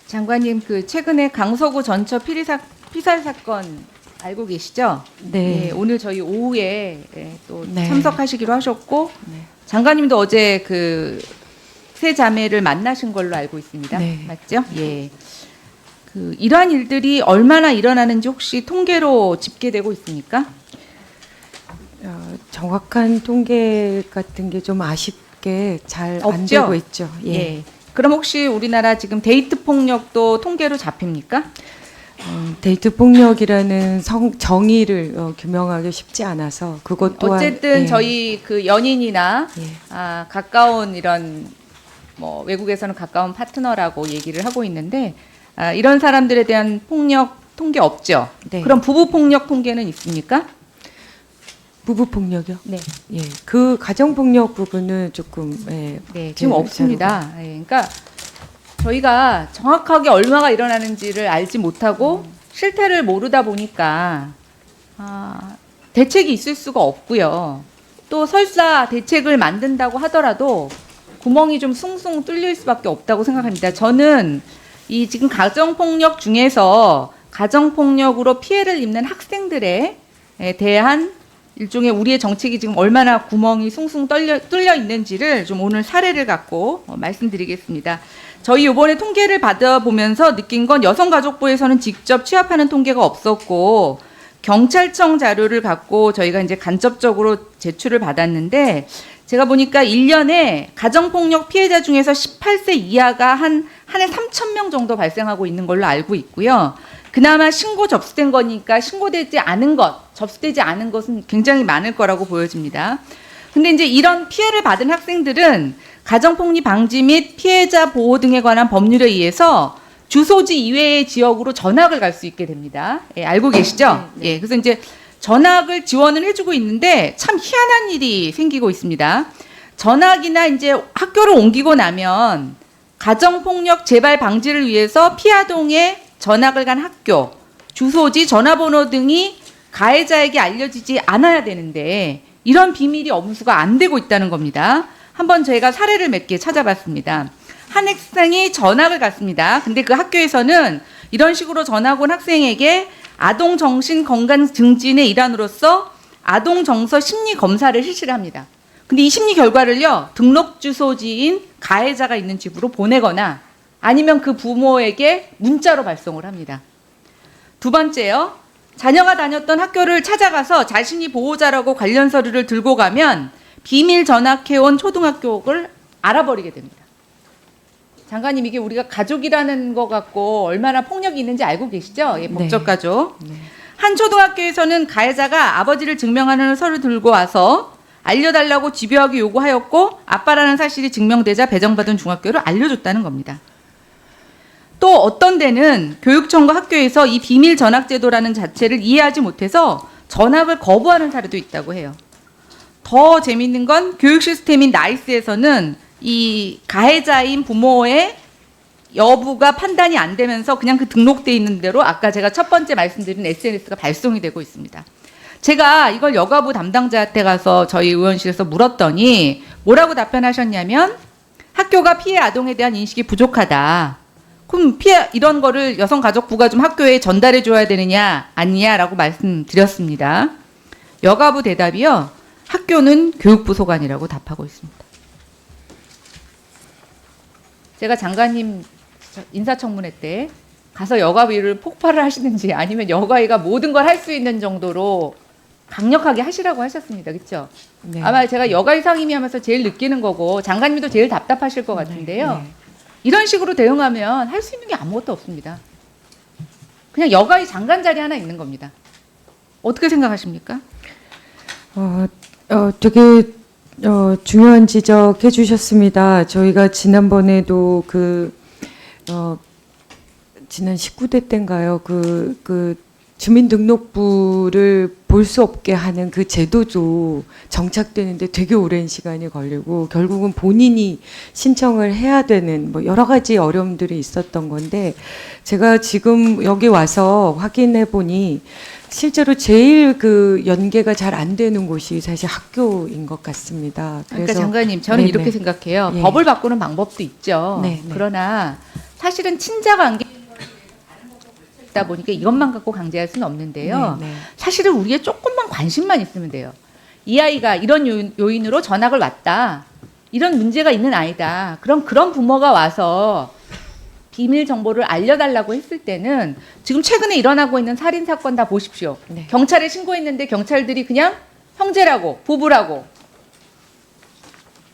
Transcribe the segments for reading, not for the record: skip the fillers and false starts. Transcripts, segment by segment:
장관님, 그 최근에 강서구 전처 피살 사건 알고 계시죠? 네. 예, 오늘 저희 오후에 또 네. 참석하시기로 하셨고, 네. 장관님도 어제 그 세 자매를 만나신 걸로 알고 있습니다. 네. 맞죠? 예. 그 이러한 일들이 얼마나 일어나는지 혹시 통계로 집계되고 있습니까? 정확한 통계 같은 게 좀 아쉽게 잘 안 없죠? 되고 있죠. 예. 예. 그럼 혹시 우리나라 지금 데이트 폭력도 통계로 잡힙니까? 데이트 폭력이라는 정의를 규명하기 쉽지 않아서 그것 또한 어쨌든 예. 저희 그 연인이나 예. 가까운 이런 뭐 외국에서는 가까운 파트너라고 얘기를 하고 있는데 이런 사람들에 대한 폭력 통계 없죠. 네. 그럼 부부 폭력 통계는 있습니까? 부부 폭력이요? 네. 예. 그 가정 폭력 부분은 조금 네, 지금 없습니다. 예, 그러니까 저희가 정확하게 얼마가 일어나는지를 알지 못하고 실태를 모르다 보니까 대책이 있을 수가 없고요. 또 설사 대책을 만든다고 하더라도 구멍이 좀 숭숭 뚫릴 수밖에 없다고 생각합니다. 저는 이 지금 가정폭력 중에서 가정폭력으로 피해를 입는 학생들에 대한 일종의 우리의 정책이 지금 얼마나 구멍이 숭숭 뚫려 있는지를 좀 오늘 사례를 갖고 말씀드리겠습니다. 저희 이번에 통계를 받아보면서 느낀 건 여성가족부에서는 직접 취합하는 통계가 없었고 경찰청 자료를 갖고 저희가 이제 간접적으로 제출을 받았는데 제가 보니까 1년에 가정폭력 피해자 중에서 18세 이하가 한 해 3,000명 정도 발생하고 있는 걸로 알고 있고요. 그나마 신고 접수된 거니까 신고되지 않은 것, 접수되지 않은 것은 굉장히 많을 거라고 보여집니다. 근데 이제 이런 피해를 받은 학생들은 가정폭력 방지 및 피해자 보호 등에 관한 법률에 의해서 주소지 이외의 지역으로 전학을 갈 수 있게 됩니다. 예, 알고 계시죠? 네, 네. 예, 그래서 이제 전학을 지원을 해주고 있는데 참 희한한 일이 생기고 있습니다. 전학이나 이제 학교를 옮기고 나면 가정폭력 재발 방지를 위해서 피아동에 전학을 간 학교, 주소지, 전화번호 등이 가해자에게 알려지지 않아야 되는데 이런 비밀이 엄수가 안 되고 있다는 겁니다. 한번 저희가 사례를 몇 개 찾아봤습니다. 한 학생이 전학을 갔습니다. 근데 그 학교에서는 이런 식으로 전학 온 학생에게 아동 정신 건강 증진의 일환으로서 아동 정서 심리 검사를 실시를 합니다. 근데 이 심리 결과를요, 등록 주소지인 가해자가 있는 집으로 보내거나 아니면 그 부모에게 문자로 발송을 합니다. 두 번째요, 자녀가 다녔던 학교를 찾아가서 자신이 보호자라고 관련 서류를 들고 가면 비밀 전학해온 초등학교를 알아버리게 됩니다. 장관님, 이게 우리가 가족이라는 것 같고 얼마나 폭력이 있는지 알고 계시죠? 예, 법적 가족. 네. 한 초등학교에서는 가해자가 아버지를 증명하는 서류 들고 와서 알려달라고 집요하게 요구하였고 아빠라는 사실이 증명되자 배정받은 중학교를 알려줬다는 겁니다. 또 어떤 데는 교육청과 학교에서 이 비밀 전학 제도라는 자체를 이해하지 못해서 전학을 거부하는 사례도 있다고 해요. 더 재밌는 건 교육 시스템인 나이스에서는 이 가해자인 부모의 여부가 판단이 안 되면서 그냥 그 등록돼 있는 대로 아까 제가 첫 번째 말씀드린 SNS가 발송이 되고 있습니다. 제가 이걸 여가부 담당자한테 가서 저희 의원실에서 물었더니 뭐라고 답변하셨냐면 학교가 피해 아동에 대한 인식이 부족하다. 그럼 피해 이런 거를 여성가족부가 좀 학교에 전달해 줘야 되느냐 아니냐라고 말씀드렸습니다. 여가부 대답이요. 학교는 교육부 소관이라고 답하고 있습니다. 제가 장관님 인사청문회 때 가서 여가위를 폭발을 하시는지 아니면 여가위가 모든 걸 할 수 있는 정도로 강력하게 하시라고 하셨습니다. 그렇죠? 네. 아마 제가 여가위 상임위 하면서 제일 느끼는 거고 장관님도 제일 답답하실 것 같은데요. 네. 이런 식으로 대응하면 할 수 있는 게 아무것도 없습니다. 그냥 여가위 장관 자리 하나 있는 겁니다. 어떻게 생각하십니까? 되게 중요한 지적해 주셨습니다. 저희가 지난번에도 지난 19대 때인가요? 그 주민등록부를 볼 수 없게 하는 그 제도도 정착되는데 되게 오랜 시간이 걸리고 결국은 본인이 신청을 해야 되는 뭐 여러 가지 어려움들이 있었던 건데 제가 지금 여기 와서 확인해 보니 실제로 제일 그 연계가 잘 안 되는 곳이 사실 학교인 것 같습니다. 그러니까 장관님, 저는 네네. 이렇게 생각해요. 예. 법을 바꾸는 방법도 있죠. 네, 네. 그러나 사실은 친자 관계 다 보니까 이것만 갖고 강제할 수는 없는데요. 네, 네. 사실은 우리의 조금만 관심만 있으면 돼요. 이 아이가 이런 요인으로 전학을 왔다. 이런 문제가 있는 아이다. 그럼 그런 부모가 와서 비밀 정보를 알려달라고 했을 때는 지금 최근에 일어나고 있는 살인 사건 다 보십시오. 네. 경찰에 신고했는데 경찰들이 그냥 형제라고 부부라고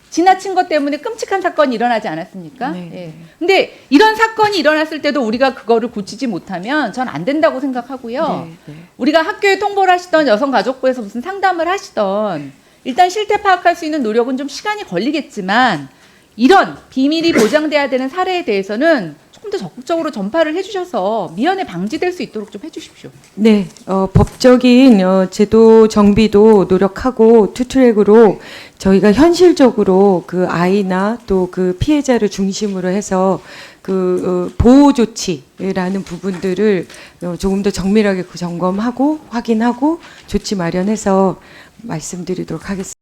지나친 것 때문에 끔찍한 사건이 일어나지 않았습니까? 네. 예. 근데 이런 사건이 일어났을 때도 우리가 그거를 고치지 못하면 전 안 된다고 생각하고요. 네, 네. 우리가 학교에 통보를 하시던 여성가족부에서 무슨 상담을 하시던 일단 실태 파악할 수 있는 노력은 좀 시간이 걸리겠지만 이런 비밀이 보장돼야 되는 사례에 대해서는 조금 더 적극적으로 전파를 해주셔서 미연에 방지될 수 있도록 좀 해주십시오. 네, 법적인 제도 정비도 노력하고 투트랙으로 저희가 현실적으로 그 아이나 또 그 피해자를 중심으로 해서 그 보호 조치라는 부분들을 조금 더 정밀하게 점검하고 확인하고 조치 마련해서 말씀드리도록 하겠습니다.